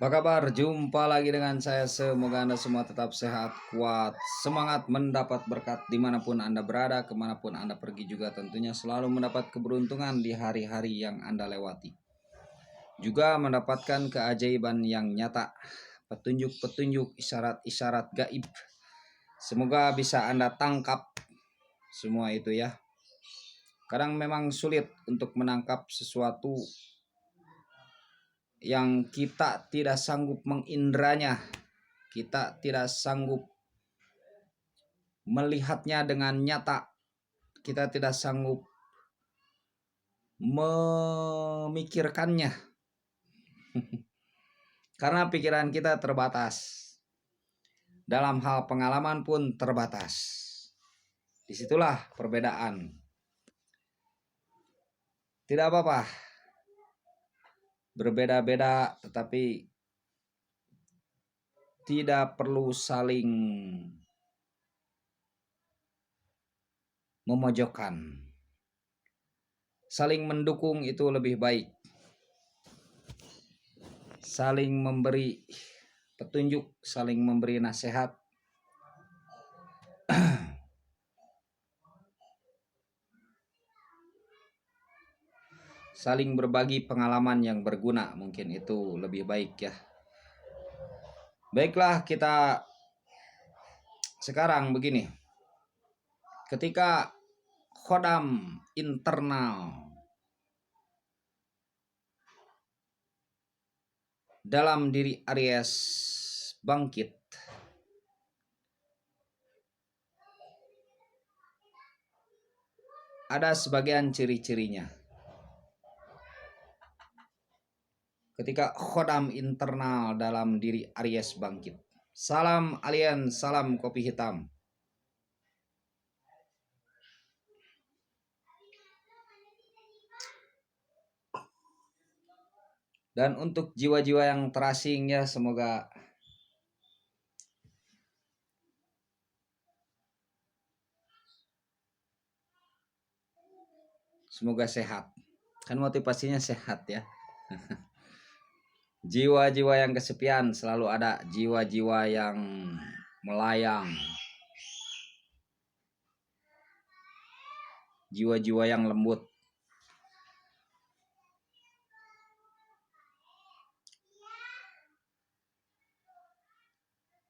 Apa kabar? Jumpa lagi dengan saya. Semoga Anda semua tetap sehat, kuat, semangat mendapat berkat dimanapun Anda berada, kemanapun Anda pergi juga tentunya selalu mendapat keberuntungan di hari-hari yang Anda lewati. Juga mendapatkan keajaiban yang nyata, petunjuk-petunjuk, isyarat-isyarat gaib. Semoga bisa Anda tangkap semua itu ya. Kadang memang sulit untuk menangkap sesuatu yang kita tidak sanggup mengindranya, kita tidak sanggup melihatnya dengan nyata, kita tidak sanggup memikirkannya karena pikiran kita terbatas, dalam hal pengalaman pun terbatas. Disitulah perbedaan. Tidak apa-apa berbeda-beda, tetapi tidak perlu saling memojokkan. Saling mendukung itu lebih baik. Saling memberi petunjuk, saling memberi nasihat. Saling berbagi pengalaman yang berguna, mungkin itu lebih baik ya. Baiklah, kita sekarang begini. Ketika khodam internal dalam diri Aries bangkit, ada sebagian ciri-cirinya. Ketika khodam internal dalam diri Aries bangkit. Salam alien, salam kopi hitam. Dan untuk jiwa-jiwa yang terasing ya, semoga sehat. Kan motivasinya sehat ya. Jiwa-jiwa yang kesepian, selalu ada jiwa-jiwa yang melayang, jiwa-jiwa yang lembut.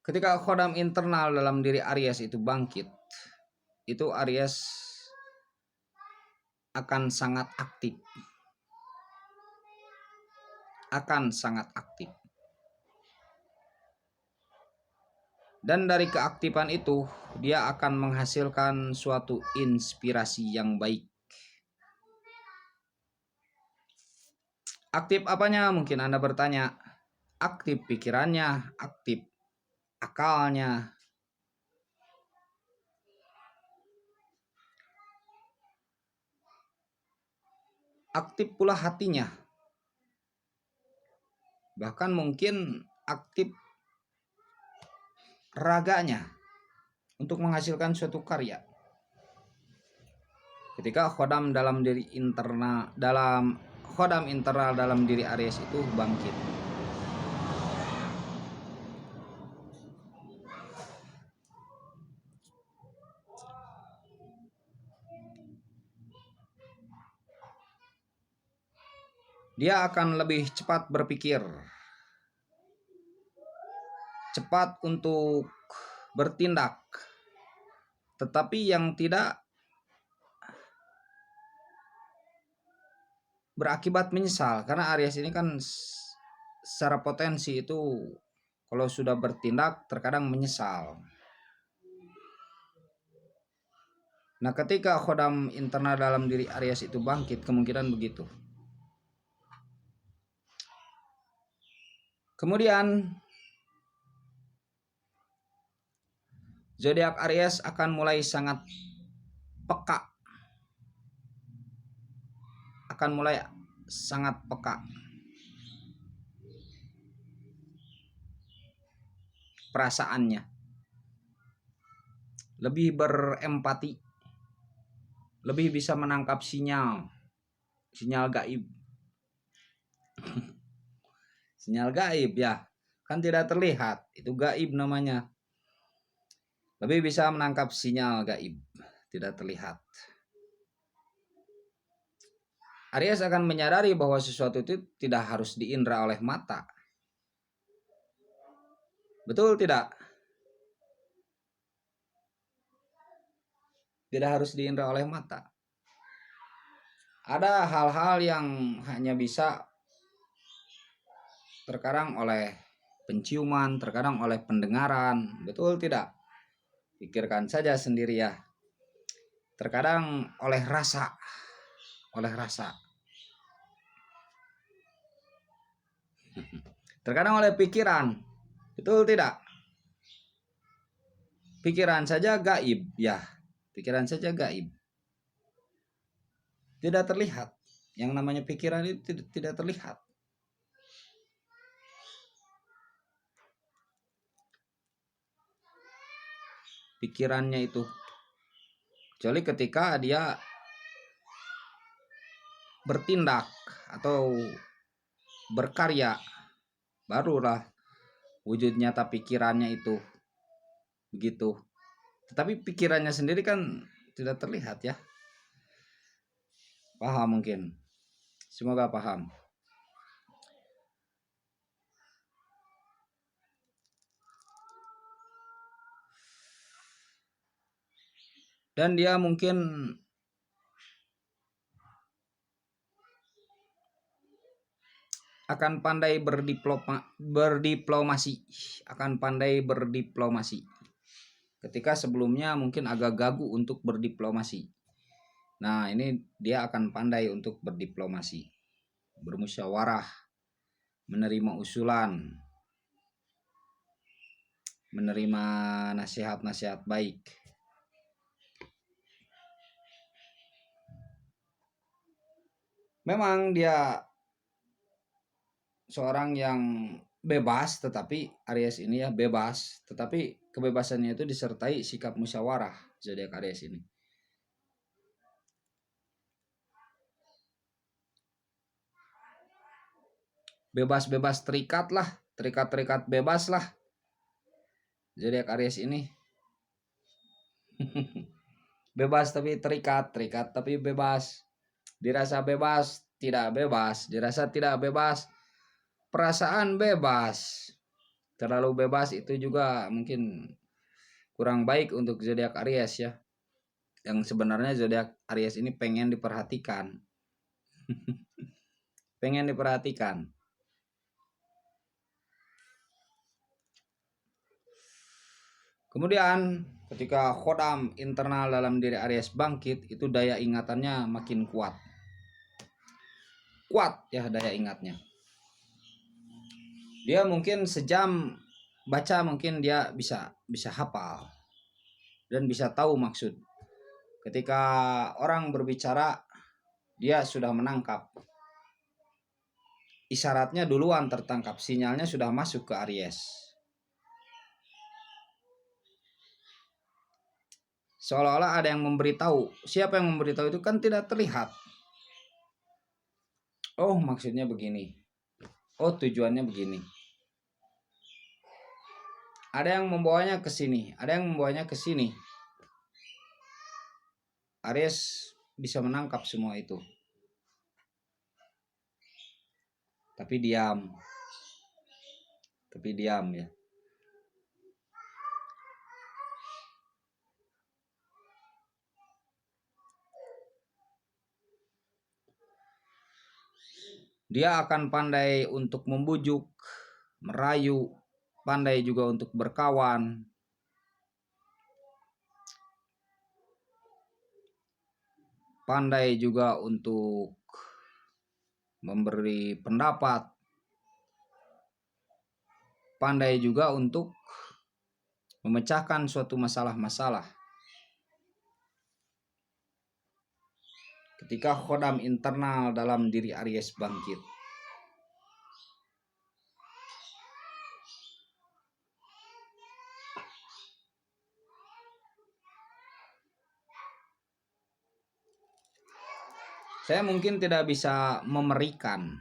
Ketika khodam internal dalam diri Aries itu bangkit, itu Aries akan sangat aktif. Dan dari keaktifan itu, dia akan menghasilkan suatu inspirasi yang baik. Aktif apanya? Mungkin Anda bertanya. Aktif pikirannya, aktif akalnya, aktif pula hatinya. Bahkan mungkin aktif raganya untuk menghasilkan suatu karya. Ketika khodam dalam diri internal dalam diri Aries itu bangkit. Dia akan lebih cepat berpikir, cepat untuk bertindak, tetapi yang tidak berakibat menyesal. Karena Aries ini kan secara potensi itu kalau sudah bertindak terkadang menyesal. Nah, ketika khodam internal dalam diri Aries itu bangkit, kemungkinan begitu. Kemudian zodiak Aries akan mulai sangat peka. Perasaannya. Lebih berempati. Lebih bisa menangkap sinyal gaib. Sinyal gaib ya, kan tidak terlihat, itu gaib namanya. Lebih bisa menangkap sinyal gaib, tidak terlihat. Aries akan menyadari bahwa sesuatu itu tidak harus diindra oleh mata. Betul tidak? Tidak harus diindra oleh mata. Ada hal-hal yang hanya bisa terkadang oleh penciuman, terkadang oleh pendengaran. Betul tidak? Pikirkan saja sendiri ya. Terkadang oleh rasa. Oleh rasa. Terkadang oleh pikiran. Betul tidak? Pikiran saja gaib ya. Pikiran saja gaib. Tidak terlihat. Yang namanya pikiran itu tidak terlihat. Pikirannya itu. Kecuali ketika dia bertindak atau berkarya, barulah wujud nyata pikirannya itu begitu. Tetapi pikirannya sendiri kan tidak terlihat ya. Paham mungkin? Semoga paham. Dan dia mungkin akan pandai berdiplomasi, akan pandai berdiplomasi. Ketika sebelumnya mungkin agak gagu untuk berdiplomasi. Nah, ini dia akan pandai untuk berdiplomasi, bermusyawarah, menerima usulan, menerima nasihat-nasihat baik. Memang dia seorang yang bebas, tetapi Aries ini ya bebas, tetapi kebebasannya itu disertai sikap musyawarah zodiak Aries ini. Bebas-bebas terikat lah, terikat-terikat bebas lah zodiak Aries ini. Bebas tapi terikat, terikat tapi bebas. Dirasa bebas, tidak bebas, dirasa tidak bebas, perasaan bebas. Terlalu bebas itu juga mungkin kurang baik untuk zodiak Aries ya. Yang sebenarnya zodiak Aries ini pengen diperhatikan. Pengen diperhatikan. Kemudian ketika khodam internal dalam diri Aries bangkit, itu daya ingatannya makin kuat. Kuat ya daya ingatnya. Dia mungkin sejam baca mungkin dia bisa hafal dan bisa tahu maksud. Ketika orang berbicara, dia sudah menangkap. Isyaratnya duluan tertangkap, sinyalnya sudah masuk ke Aries. Seolah-olah ada yang memberitahu. Siapa yang memberitahu itu kan tidak terlihat. Oh, maksudnya begini. Oh, tujuannya begini. Ada yang membawanya ke sini, ada yang membawanya ke sini. Aries bisa menangkap semua itu. Tapi diam. Tapi diam ya. Dia akan pandai untuk membujuk, merayu, pandai juga untuk berkawan. Pandai juga untuk memberi pendapat. Pandai juga untuk memecahkan suatu masalah-masalah. Ketika khodam internal dalam diri Aries bangkit. Saya mungkin tidak bisa memerikan.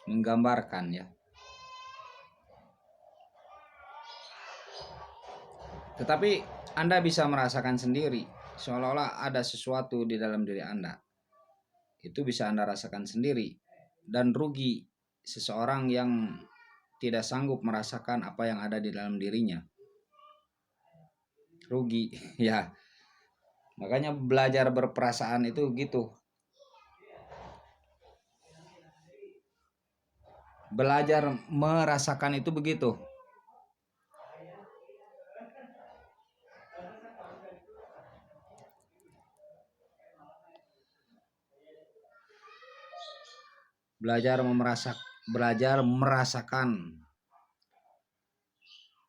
menggambarkan ya. Tetapi Anda bisa merasakan sendiri, seolah-olah ada sesuatu di dalam diri Anda. Itu bisa Anda rasakan sendiri. Dan rugi seseorang yang tidak sanggup merasakan apa yang ada di dalam dirinya. Rugi, ya. Makanya belajar berperasaan itu gitu. Belajar merasakan itu begitu. Belajar merasakan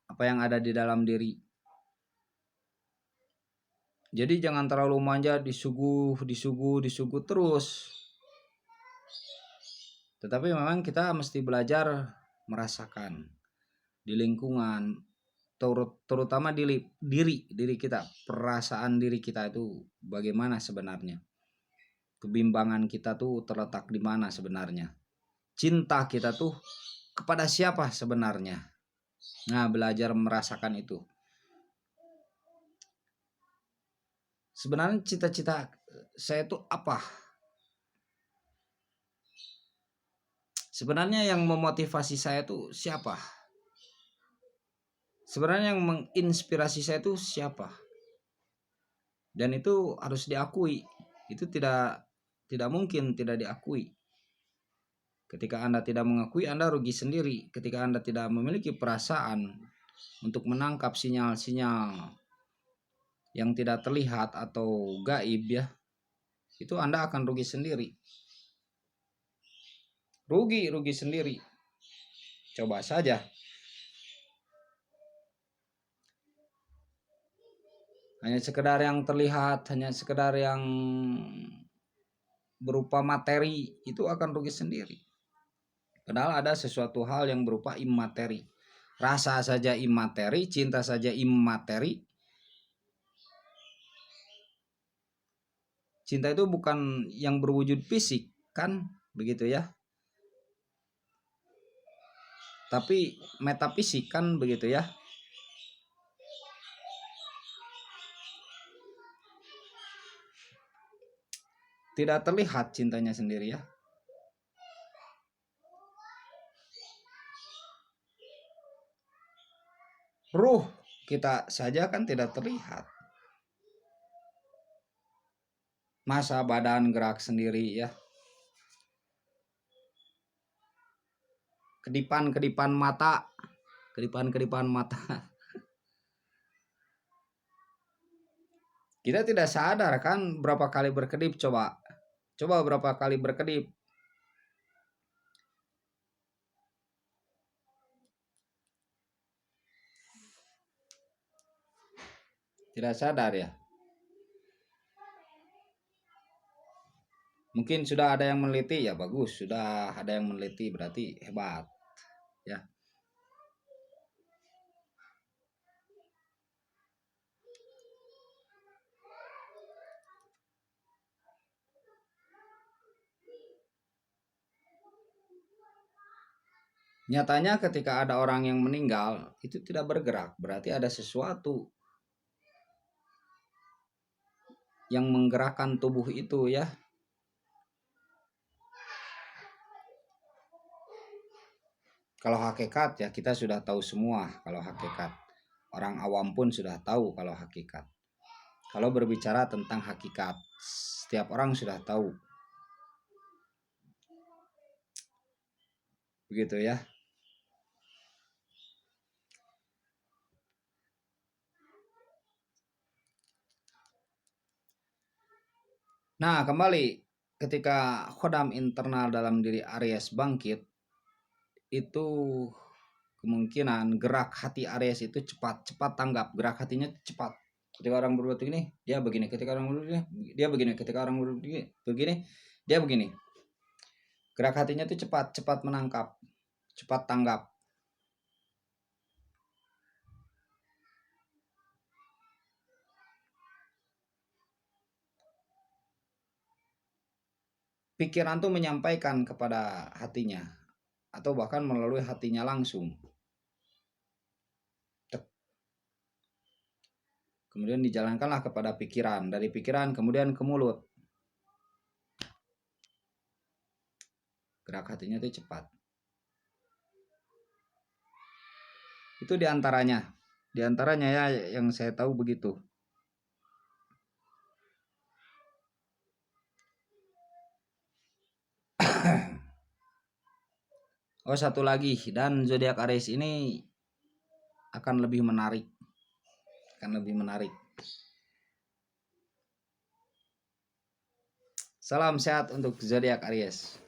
apa yang ada di dalam diri. Jadi jangan terlalu manja, disuguh terus. Tetapi memang kita mesti belajar merasakan di lingkungan, terutama diri kita, perasaan diri kita itu bagaimana sebenarnya. Kebimbangan kita tuh terletak di mana sebenarnya. Cinta kita tuh kepada siapa sebenarnya. Nah, belajar merasakan itu. Sebenarnya cita-cita saya itu apa? Sebenarnya yang memotivasi saya itu siapa? Sebenarnya yang menginspirasi saya itu siapa? Dan itu harus diakui. Itu tidak mungkin tidak diakui. Ketika Anda tidak mengakui, Anda rugi sendiri. Ketika Anda tidak memiliki perasaan untuk menangkap sinyal-sinyal yang tidak terlihat atau gaib ya, itu Anda akan rugi sendiri. Rugi sendiri. Coba saja. Hanya sekedar yang terlihat, hanya sekedar yang berupa materi, itu akan rugi sendiri. Padahal ada sesuatu hal yang berupa imateri. Rasa saja imateri, cinta saja imateri. Cinta itu bukan yang berwujud fisik, kan? Begitu ya. Tapi metafisik kan begitu ya. Tidak terlihat cintanya sendiri ya. Ruh kita saja kan tidak terlihat. Masa badan gerak sendiri ya. Kedipan mata. Kita tidak sadar kan berapa kali berkedip, coba berapa kali berkedip. Tidak sadar ya. Mungkin sudah ada yang meneliti ya, bagus. Sudah ada yang meneliti berarti hebat ya. Nyatanya ketika ada orang yang meninggal itu tidak bergerak, berarti ada sesuatu yang menggerakkan tubuh itu ya. Kalau hakikat ya kita sudah tahu semua kalau hakikat. Orang awam pun sudah tahu kalau hakikat. Kalau berbicara tentang hakikat, setiap orang sudah tahu. Begitu ya. Nah, kembali ketika khodam internal dalam diri Aries bangkit, itu kemungkinan gerak hati Aries itu cepat tanggap, gerak hatinya cepat. Ketika orang berbuat begini, dia begini. Ketika orang berbuat begini, dia begini. Ketika orang berbuat begini, dia begini. Gerak hatinya itu cepat menangkap, cepat tanggap. Pikiran tuh menyampaikan kepada hatinya, atau bahkan melalui hatinya langsung. Kemudian dijalankanlah kepada pikiran, dari pikiran kemudian ke mulut. Gerak hatinya itu cepat. Itu diantaranya ya yang saya tahu begitu. Oh, satu lagi, dan zodiak Aries ini akan lebih menarik. Salam sehat untuk zodiak Aries.